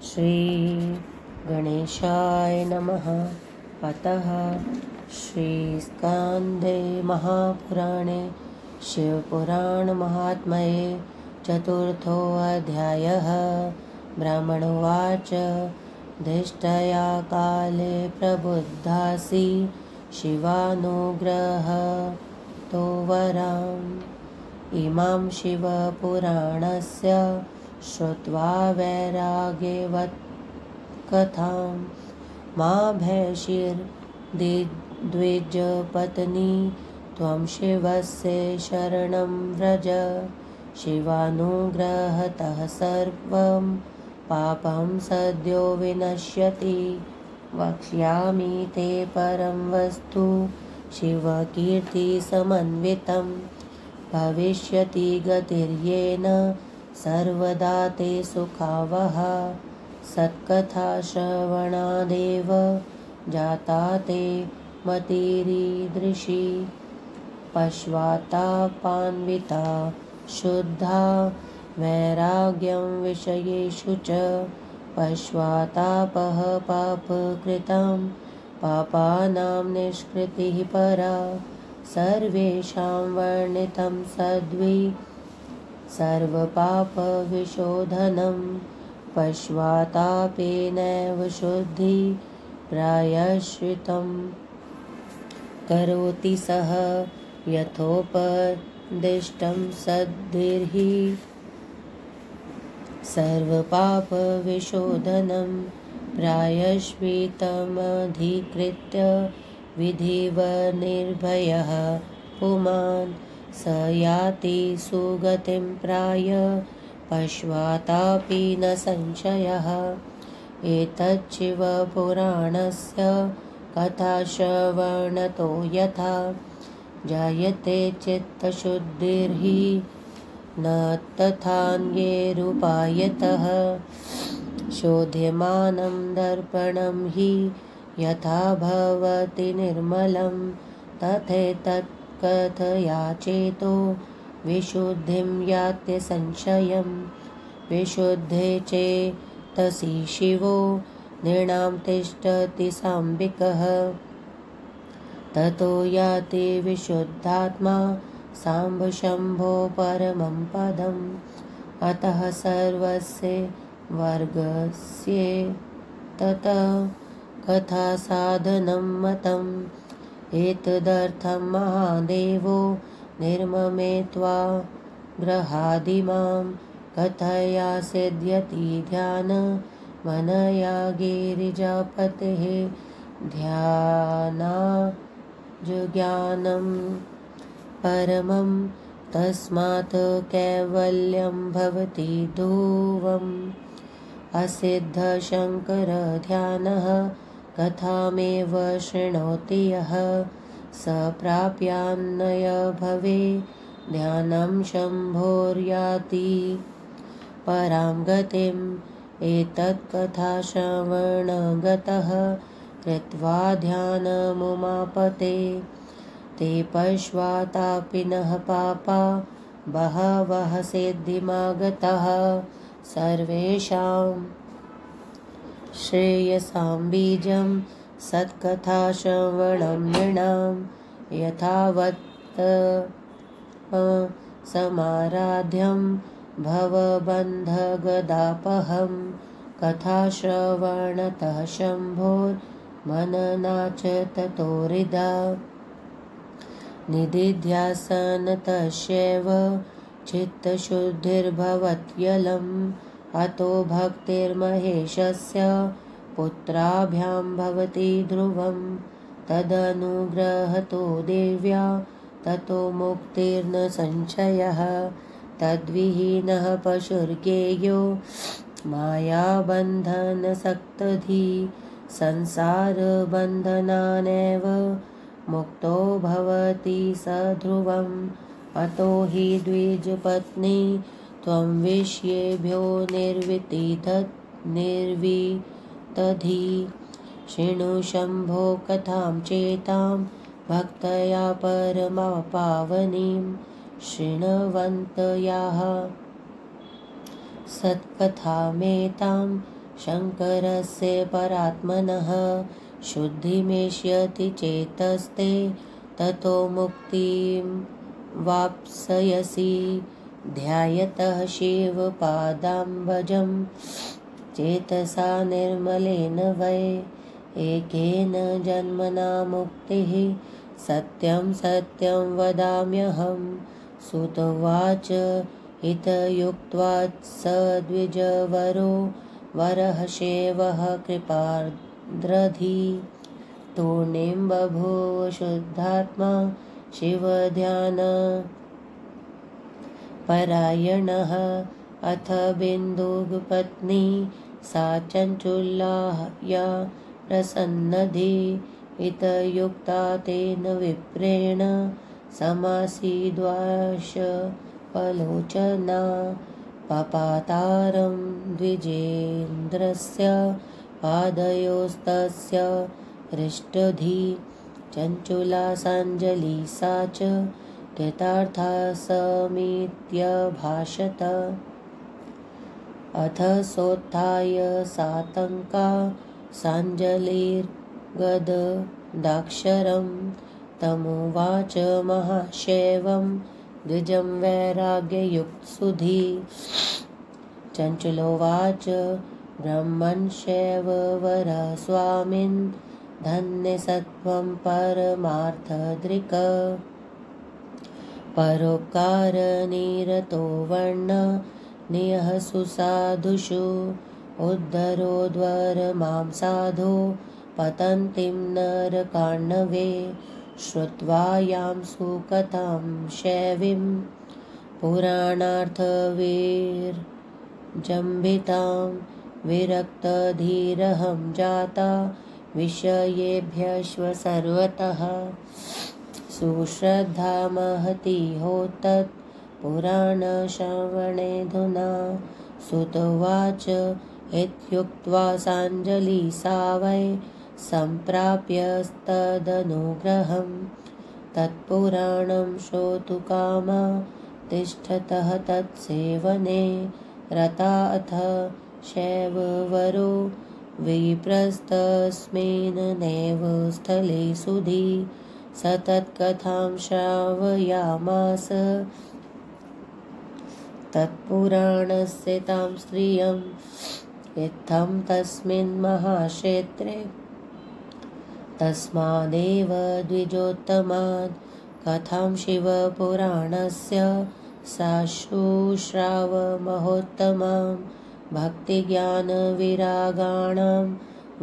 श्री गणेशाय नमः। अतः श्रीस्कंदे महापुराणे शिवपुराणमाहात्म्ये चतुर्थोऽध्यायः। ब्राह्मणोवाच धिष्ठया काले प्रबुद्धासि शिवानुग्रहतो वराम् इमां शिवपुराणस्य श्रुत्वा वैराग्यवत् कथां मा भैषीर्द्विजपत्नी त्वं शिवस्य शरणं व्रज। शिवानुग्रहतः सर्वं पापं सद्यो विनश्यति। वक्ष्यामि ते परं वस्तु शिवकीर्तिसमन्वितं भविष्यति गतिर्येन सर्वदा ते सुखावहा। सत्कथा श्रवणादेव जाता ते मतिरीदृशी पश्चात्तापान्विता शुद्धा वैराग्यं विषयेषु च पश्चात्तापः पापकृतं पापानां निष्कृतिः परा। सर्वेषां वर्णितं सद्वि सर्वपापविशोधनं पश्चात्तापेनैव शुद्धि प्रायश्चित्तं करोति सः यथोपदिष्टं सद्भिर्हि। सर्वपापविशोधनं प्रायश्चित्तमधिकृत्य विधिवन्निर्भयः पुमान् स याति सुगतिं प्राय पश्चात्तापि न संशयः। एतच्छिवपुराणस्य कथाश्रवणतो यथा जायते चित्तशुद्धिर्हि न तथान्यैरुपायतः। शोध्यमानं दर्पणं हि यथा भवति निर्मलं तथैतत्कथया चेतो विशुद्धिं याति संशयं। विशुद्धे चेतसि शिवो नृणां तिष्ठति साम्बिकः ततो याति विशुद्धात्मा साम्बशम्भो परमं पदम्। अतः सर्वस्य वर्गस्य ततः कथासाधनं मतम्। एतदर्थं महादेवो निर्ममे त्वा ग्रहादिमां कथया सिद्ध्यति ध्यानमनया गिरिजापतेः ध्यानाज्ञानं परमं तस्मात् कैवल्यं भवति ध्रुवम्। असिद्धशङ्करध्यानः कथामेव शृणोति यः स प्राप्यान्नय भवे ध्यानं शम्भोर्याति परां गतिम्। एतत्कथाश्रवणगतः कृत्वा ध्यानमुमापते ते पश्चात्तापिनः पापा बहवः सिद्धिमागताः। सर्वेषां श्रेयसां बीजं सत्कथाश्रवणं नृणां यथावत् समाराध्यं भवबन्धगदापहं। कथाश्रवणतः शम्भोर्मननाच ततो हृदा निदिध्यासनतस्यैव चित्तशुद्धिर्भवत्यलम्। अतो भक्तिर्महेशस्य पुत्राभ्यां भवति ध्रुवम्। तदनुग्रहतो देव्या ततो मुक्तिर्न संशयः। तद्विहीनः पशुर्गेयो मायाबन्धनसक्तधी संसारबन्धनानेव मुक्तो भवति स ध्रुवम्। अतो हि द्विजपत्नी त्वं विषयेभ्यो निर्वितधी। शृणु शम्भो कथां चेतां भक्तया परमापावनीं शृण्वन्तयाः सत्कथामेतां शङ्करस्य परात्मनः शुद्धिमेष्यति चेतस्ते ततो मुक्तिं वाप्स्यसि ध्यायतः शिवपादाम्बुजं चेतसा निर्मलेन वै एकेन जन्मना मुक्तिः सत्यं सत्यं वदाम्यहं सुत उवाच हितयुक्त्वा स द्विजवरो वरः शेवः कृपार्द्रधी तूर्णीं बभूव शुद्धात्मा शिवध्यानपरायणः अथ बिन्दुपत्नी सा चञ्चुलाया प्रसन्नधी हितयुक्ता तेन विप्रेण समासीद्वाशपलोचना पपातारं द्विजेन्द्रस्य पादयोस्तस्य हृष्टधी चञ्चुला साञ्जलि सा च कृतार्था समीत्यभाषत अथ सोत्थाय सातङ्का साञ्जलिर्गददाक्षरं तमुवाच महाशैवं द्विजं वैराग्ययुक्तसुधी चञ्चुलोवाच ब्रह्मन् शैववर स्वामिन् धन्यसत्त्वं परमार्थदृक् परोपकारनिरतो वर्णनीयः सुसाधुषु उद्धरोद्वरमां साधो पतन्तीं नरकार्णवे श्रुत्वा यां सुकथां शैवीं पुराणार्थविर्जम्भितां विरक्तधीरहं जाता विषयेभ्यश्व सर्वतः सुश्रद्धा महती होतत् पुराणश्रवणेऽधुना सुत उवाच इत्युक्त्वा साञ्जलि सा वै सम्प्राप्यस्तदनुग्रहं तत्पुराणं श्रोतुकामा तिष्ठतः तत्सेवने रता अथ शैववरो विप्रस्तस्मिन्नेव स्थले सुधी स तत्कथां श्रावयामास तत्पुराणस्य तां स्त्रियम् इत्थं तस्मिन् महाक्षेत्रे तस्मादेव द्विजोत्तमात् कथां शिवपुराणस्य साशुश्राव महोत्तमां भक्तिज्ञानविरागाणां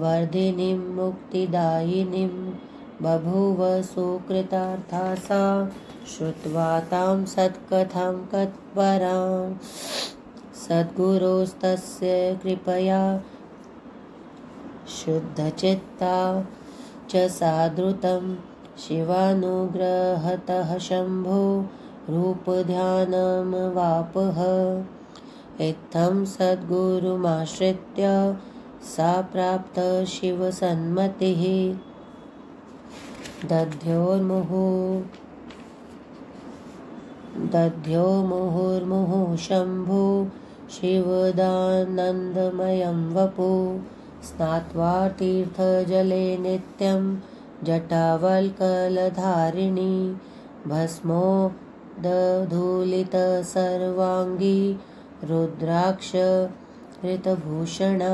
वर्धिनीं मुक्तिदायिनीं बभूव सुकृतार्था सा श्रुत्वा तां सत्कथां कत्वरां सद्गुरोस्तस्य कृपया शुद्धचित्ता च साधृतं शिवानुग्रहतः शम्भो रूपध्यानमवापः इत्थं सद्गुरुमाश्रित्य सा प्राप्त शिवसन्मतिः दध्यो मुहुर्मुहुः शम्भो शिवदानन्दमयं वपु स्नात्वा तीर्थजले नित्यं जटावल्कलधारिणी भस्मोदधूलितसर्वाङ्गी रुद्राक्षहृतभूषणा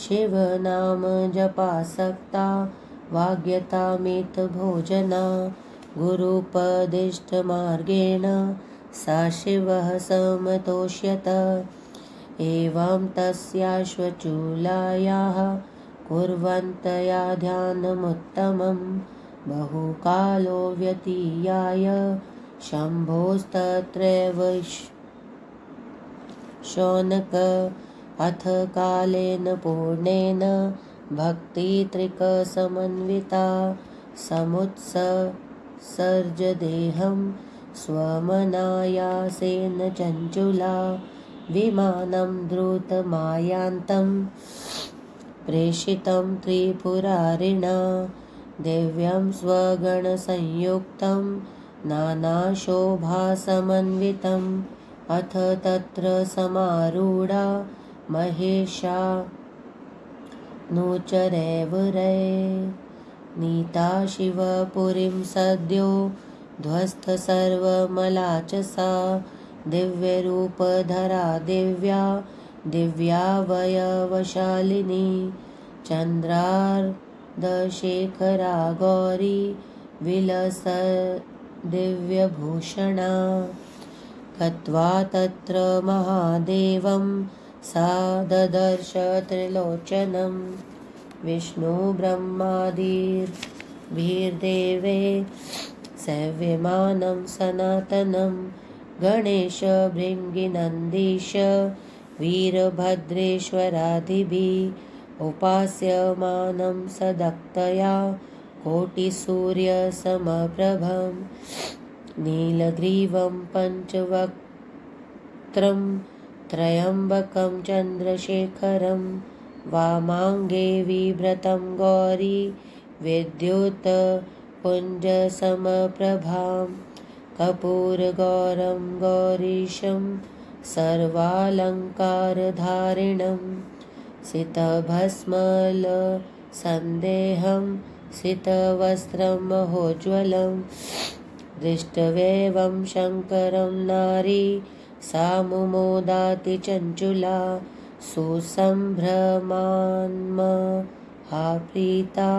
शिवनाम जपासक्ता वाग्यतामितभोजना गुरुपदिष्टमार्गेण सा शिवः समतोष्यत एवं तस्याश्वचूलायाः कुर्वन्तया ध्यानमुत्तमं बहुकालो व्यतीयाय शम्भोस्तत्रैव शौनक अथ कालेन पूर्णेन भक्तित्रिकसमन्विता समुत्सर्जदेहं स्वमनायासेन चञ्चुला विमानं द्रुतमायान्तं प्रेषितं त्रिपुरारिणा दिव्यं स्वगणसंयुक्तं नानाशोभासमन्वितम् अथ तत्र समारूढा महेशा नूचरेव रे नीता शिवपुरीं सद्यो ध्वस्त सर्वमलाचसा दिव्यरूपधरा दिव्या दिव्यावयवशालिनी चन्द्रार्धशेखरा गौरी विलसद्दिव्यभूषणा गत्वा तत्र महादेवं सा ददर्श त्रिलोचनं विष्णुब्रह्मादिभिर्देवे सेव्यमानं सनातनं गणेश भृङ्गिनन्दीश वीरभद्रेश्वरादिभिः उपास्यमानं सदक्तया कोटिसूर्यसमप्रभं नीलग्रीवं पञ्चवक्त्रं त्र्यम्बकं चन्द्रशेखरं वामाङ्गे बिभ्रतं गौरी विद्युत्पुञ्जसमप्रभां कर्पूरगौरं गौरीशं सर्वालङ्कारधारिणं सितभस्मलसन्देहं सितवस्त्रं महोज्ज्वलं दृष्ट्वेवं शङ्करं नारी सा मुमोदाति चञ्चुला सुसम्भ्रमान्महाप्रीता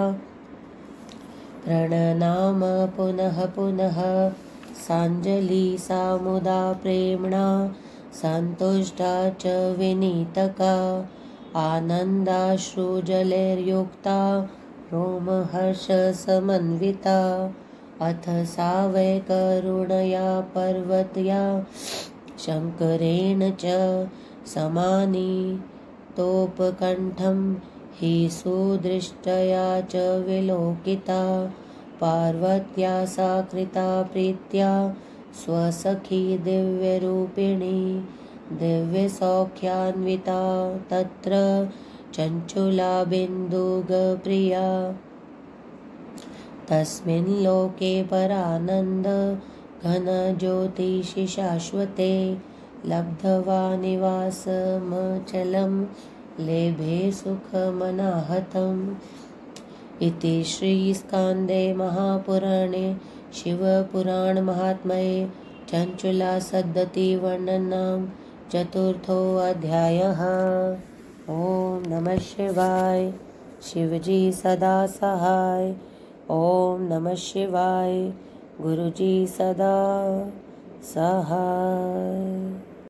प्रणनाम पुनः पुनः साञ्जलि सा मुदा प्रेम्णा सन्तुष्टा च विनीतका आनन्दाश्रुजलैर्युक्ता रोमहर्षसमन्विता अथ सा वै करुणया पर्वतया शङ्करेण च समानीतोपकण्ठं हि सुदृष्टया च विलोकिता पार्वत्या सा कृता प्रीत्या स्वसखी दिव्यरूपिणी दिव्यसौख्यान्विता तत्र चञ्चुला बिन्दुगप्रिया तस्मिन् लोके परानन्द घनज्योतिषि शाश्वते लब्ध्वा निवासमचलं लेभे सुखमनाहतम् इति श्रीस्कान्दे महापुराणे शिवपुराणमाहात्म्ये चञ्चुलासद्गतिवर्णनं चतुर्थोऽध्यायः। ॐ नमः शिवाय। शिवजी सदा सहाय। ॐ नमः शिवाय। गुरुजी सदा सहाय।